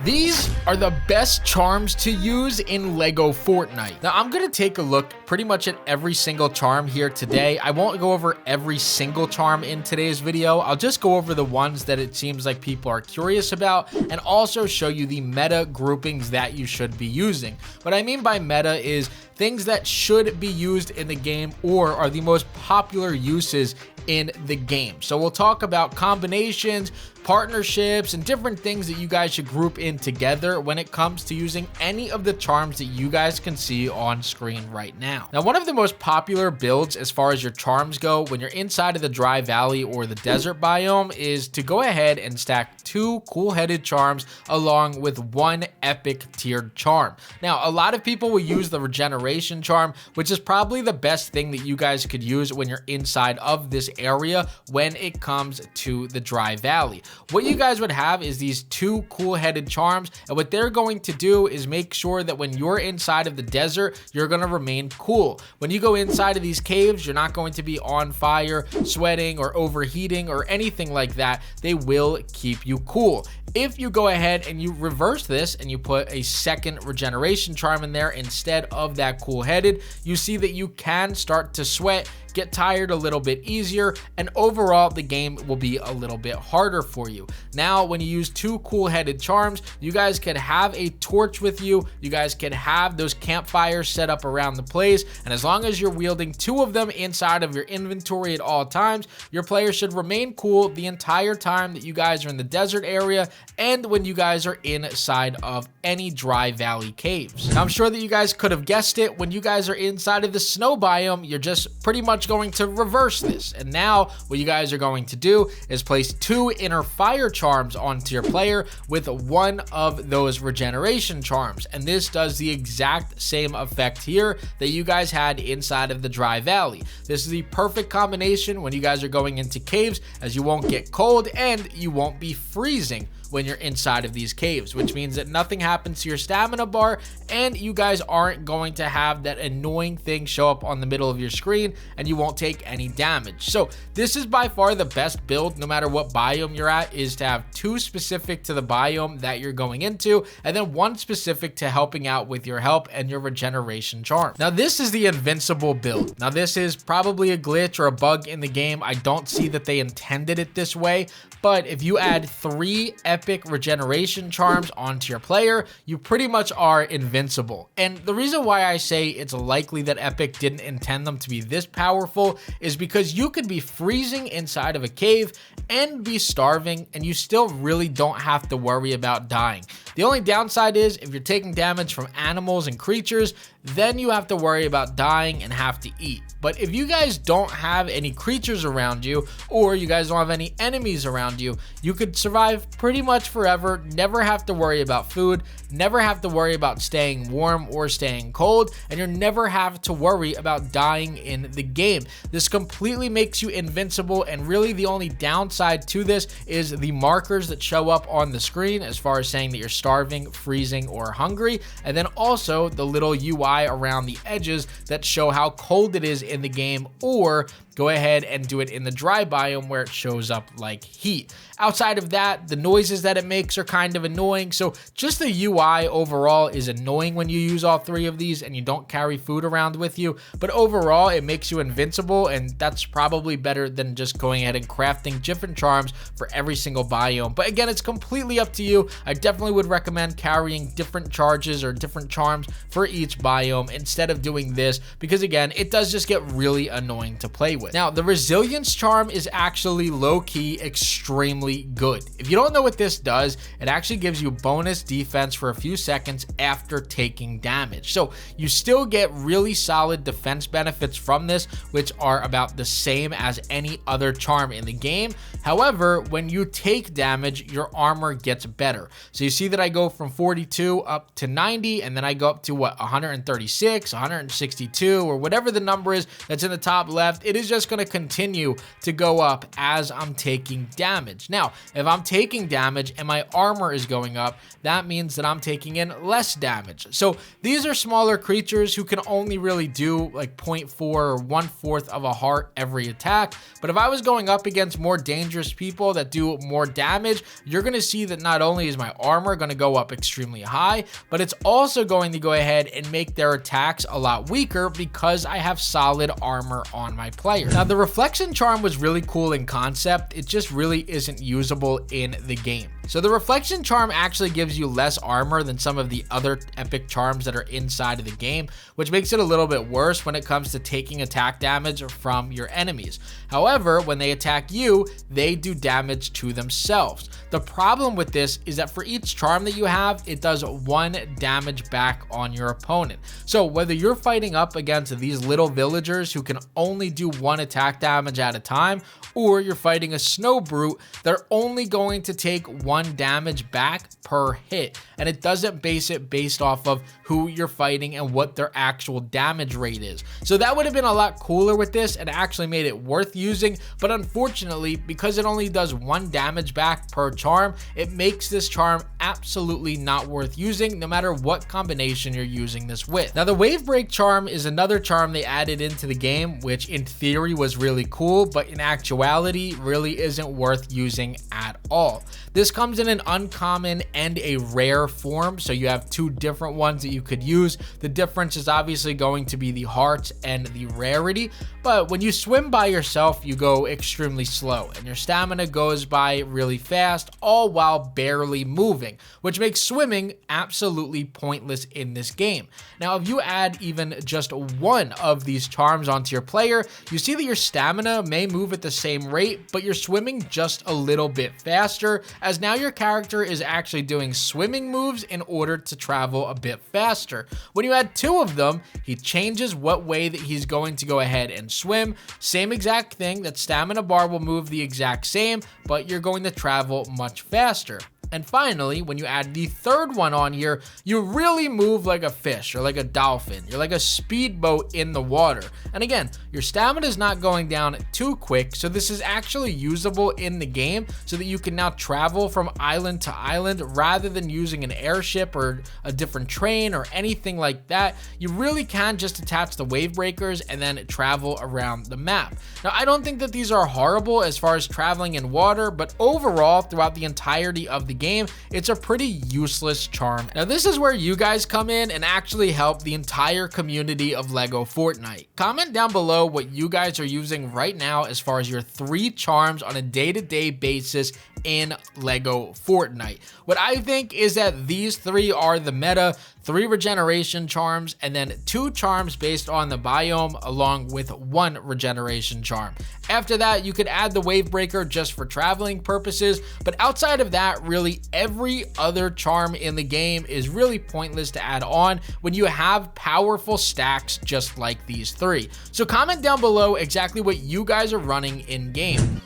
These are the best charms to use in LEGO Fortnite. Now, I'm gonna take a look pretty much at every single charm here today. I won't go over every single charm in today's video. I'll just go over the ones that it seems like people are curious about and also show you the meta groupings that you should be using. What I mean by meta is things that should be used in the game or are the most popular uses in the game. So we'll talk about combinations, partnerships, and different things that you guys should group in together when it comes to using any of the charms that you guys can see on screen right now. Now, one of the most popular builds as far as your charms go when you're inside of the dry valley or the desert biome is to go ahead and stack 2 cool-headed charms along with 1 epic tiered charm. Now, a lot of people will use the regeneration charm, which is probably the best thing that you guys could use when you're inside of this area when it comes to the dry valley. What you guys would have is these 2 cool-headed charms, and what they're going to do is make sure that when you're inside of the desert, you're going to remain cool. When you go inside of these caves, you're not going to be on fire, sweating, or overheating, or anything like that. They will keep you cool. If you go ahead and you reverse this and you put a second regeneration charm in there instead of that cool-headed, you see that you can start to sweat, get tired a little bit easier, and overall the game will be a little bit harder for you. Now, when you use 2 cool-headed charms, you guys could have a torch with you, you guys could have those campfires set up around the place, and as long as you're wielding 2 of them inside of your inventory at all times, your player should remain cool the entire time that you guys are in the desert area and when you guys are inside of any dry valley caves. Now, I'm sure that you guys could have guessed it. When you guys are inside of the snow biome, you're just pretty much going to reverse this. And now what you guys are going to do is place 2 inner fire charms onto your player with 1 of those regeneration charms. And this does the exact same effect here that you guys had inside of the dry valley. This is the perfect combination when you guys are going into caves, as you won't get cold and you won't be freezing when you're inside of these caves, which means that nothing happens to your stamina bar and you guys aren't going to have that annoying thing show up on the middle of your screen and you won't take any damage. So this is by far the best build, no matter what biome you're at, is to have 2 specific to the biome that you're going into and then 1 specific to helping out with your help and your regeneration charm. Now, this is the Invincible build. Now, this is probably a glitch or a bug in the game. I don't see that they intended it this way, but if you add 3 epic regeneration charms onto your player, you pretty much are invincible. And the reason why I say it's likely that Epic didn't intend them to be this powerful is because you could be freezing inside of a cave and be starving and you still really don't have to worry about dying. The only downside is if you're taking damage from animals and creatures, then you have to worry about dying and have to eat. But if you guys don't have any creatures around you or you guys don't have any enemies around you, you could survive pretty much forever, never have to worry about food, never have to worry about staying warm or staying cold, and you never have to worry about dying in the game. This completely makes you invincible, and really the only downside to this is the markers that show up on the screen as far as saying that you're starving, freezing, or hungry, and then also the little UI around the edges that show how cold it is in the game, or go ahead and do it in the dry biome where it shows up like heat. Outside of that, the noises that it makes are kind of annoying. So just the UI overall is annoying when you use all 3 of these and you don't carry food around with you. But overall, it makes you invincible, and that's probably better than just going ahead and crafting different charms for every single biome. But again, it's completely up to you. I definitely would recommend carrying different charges or different charms for each biome instead of doing this, because again, it does just get really annoying to play with. Now, the resilience charm is actually low-key extremely good. If you don't know what this does, it actually gives you bonus defense for a few seconds after taking damage. So you still get really solid defense benefits from this, which are about the same as any other charm in the game. However, when you take damage, your armor gets better. So you see that I go from 42 up to 90, and then I go up to what, 136, 162, or whatever the number is that's in the top left. It is just just going to continue to go up as I'm taking damage. Now, if I'm taking damage and my armor is going up, that means that I'm taking in less damage. So these are smaller creatures who can only really do like 0.4 or 1/4 of a heart every attack. But if I was going up against more dangerous people that do more damage, you're going to see that not only is my armor going to go up extremely high, but it's also going to go ahead and make their attacks a lot weaker because I have solid armor on my player. Now, the reflection charm was really cool in concept. It just really isn't usable in the game. So the reflection charm actually gives you less armor than some of the other epic charms that are inside of the game, which makes it a little bit worse when it comes to taking attack damage from your enemies. However, when they attack you, they do damage to themselves. The problem with this is that for each charm that you have, it does 1 damage back on your opponent. So whether you're fighting up against these little villagers who can only do 1 attack damage at a time, or you're fighting a snow brute, they're only going to take 1 damage back per hit, and it doesn't base it based off of who you're fighting and what their actual damage rate is. So that would have been a lot cooler with this and actually made it worth using, but unfortunately, because it only does 1 damage back per charm, it makes this charm absolutely not worth using no matter what combination you're using this with. Now, the wave break charm is another charm they added into the game, which in theory was really cool, but in actuality really isn't worth using at all. This comes in an uncommon and a rare form, so you have 2 different ones that you could use. The difference is obviously going to be the hearts and the rarity, but when you swim by yourself, you go extremely slow and your stamina goes by really fast, all while barely moving, which makes swimming absolutely pointless in this game. Now, if you add even just 1 of these charms onto your player, you see that your stamina may move at the same rate, but you're swimming just a little bit faster, as now your character is actually doing swimming moves in order to travel a bit faster. When you add 2 of them, he changes what way that he's going to go ahead and swim. Same exact thing, that stamina bar will move the exact same, but you're going to travel much faster. And finally, when you add the 3rd one on here, you really move like a fish or like a dolphin. You're like a speedboat in the water. And again, your stamina is not going down too quick, so this is actually usable in the game so that you can now travel from island to island rather than using an airship or a different train or anything like that. You really can just attach the wave breakers and then travel around the map. Now, I don't think that these are horrible as far as traveling in water, but overall, throughout the entirety of the game, it's a pretty useless charm. Now, this is where you guys come in and actually help the entire community of LEGO Fortnite. Comment down below what you guys are using right now as far as your 3 charms on a day-to-day basis in LEGO Fortnite. What I think is that these 3 are the meta: 3 regeneration charms, and then 2 charms based on the biome, along with 1 regeneration charm. After that, you could add the wave breaker just for traveling purposes, but outside of that, really every other charm in the game is really pointless to add on when you have powerful stacks just like these 3. So comment down below exactly what you guys are running in game.